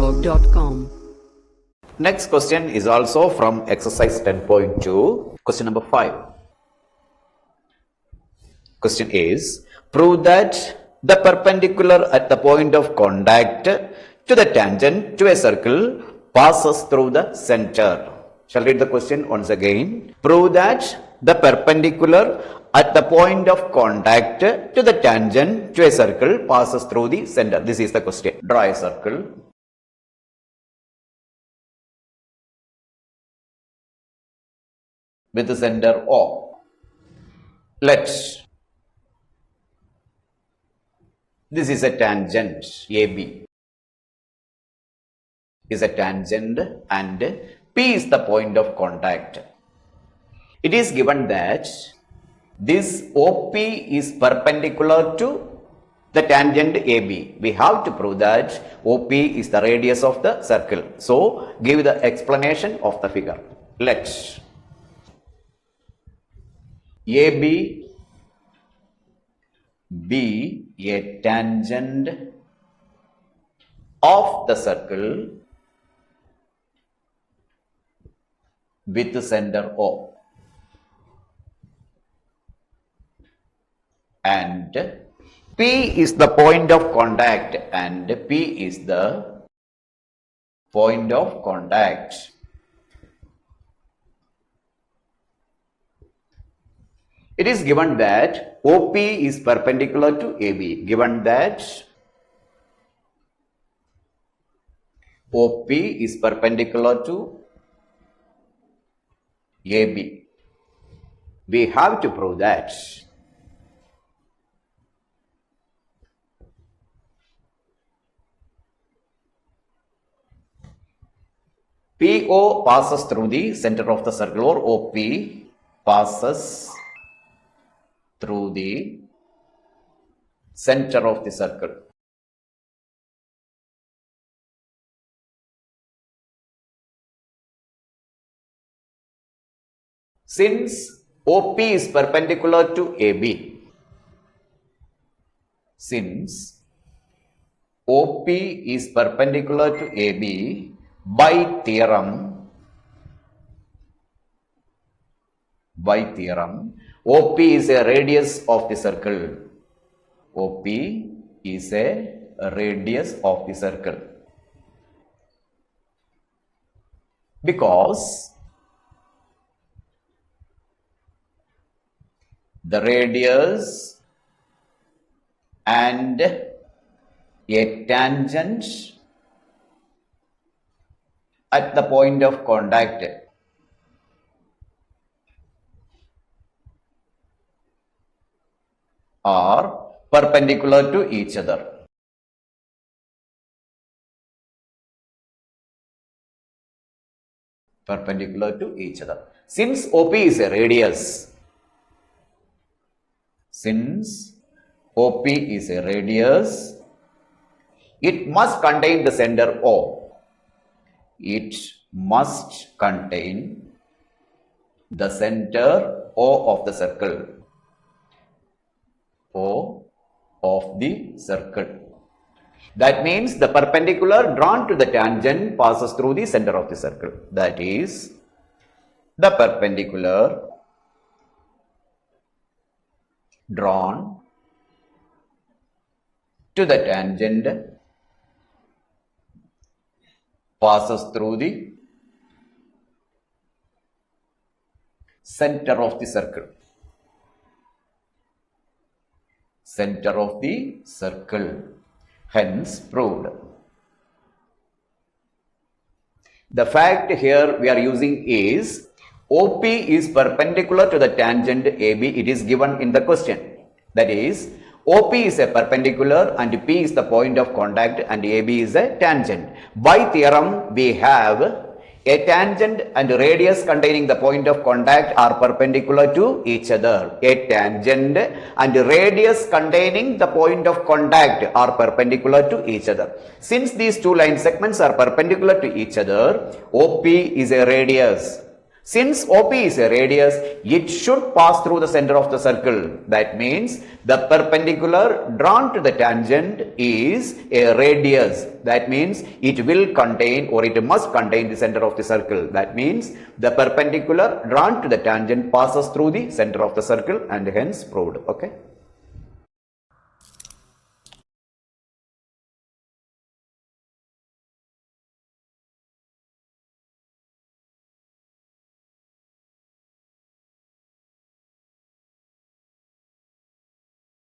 StudyMemorInfo.com. Next question is also from exercise 10.2. Question number 5. Question is, prove that the perpendicular at the point of contact to the tangent to a circle passes through the center. Shall read the question once again. Prove that the perpendicular at the point of contact to the tangent to a circle passes through the center. This is the question. Draw a circle. With the center O. This is a tangent AB. Is a tangent and P is the point of contact. It is given that this OP is perpendicular to the tangent AB. We have to prove that OP is the radius of the circle. So, give the explanation of the figure. Let AB be a tangent of the circle with the center O, and P is the point of contact, and P is the point of contact. It is given that OP is perpendicular to AB. Given that OP is perpendicular to AB, we have to prove that PO passes through the center of the circle, or OP passes through the center of the circle. Since OP is perpendicular to AB, since OP is perpendicular to AB, by theorem, OP is a radius of the circle. OP is a radius of the circle. Because the radius and a tangent at the point of contact are perpendicular to each other. Perpendicular to each other. Since OP is a radius, it must contain the center O. It must contain the center O of the circle. O of the circle. That means the perpendicular drawn to the tangent passes through the center of the circle. That is, the perpendicular drawn to the tangent passes through the center of the circle. Center of the circle. Hence proved. The fact here we are using is OP is perpendicular to the tangent AB. It is given in the question. That is, OP is a perpendicular and P is the point of contact and AB is a tangent. By theorem, we have a tangent and radius containing the point of contact are perpendicular to each other. A tangent and radius containing the point of contact are perpendicular to each other. Since these two line segments are perpendicular to each other, OP is a radius. Since OP is a radius, it should pass through the center of the circle. That means the perpendicular drawn to the tangent is a radius. That means it will contain or it must contain the center of the circle. That means the perpendicular drawn to the tangent passes through the center of the circle and hence proved. Okay.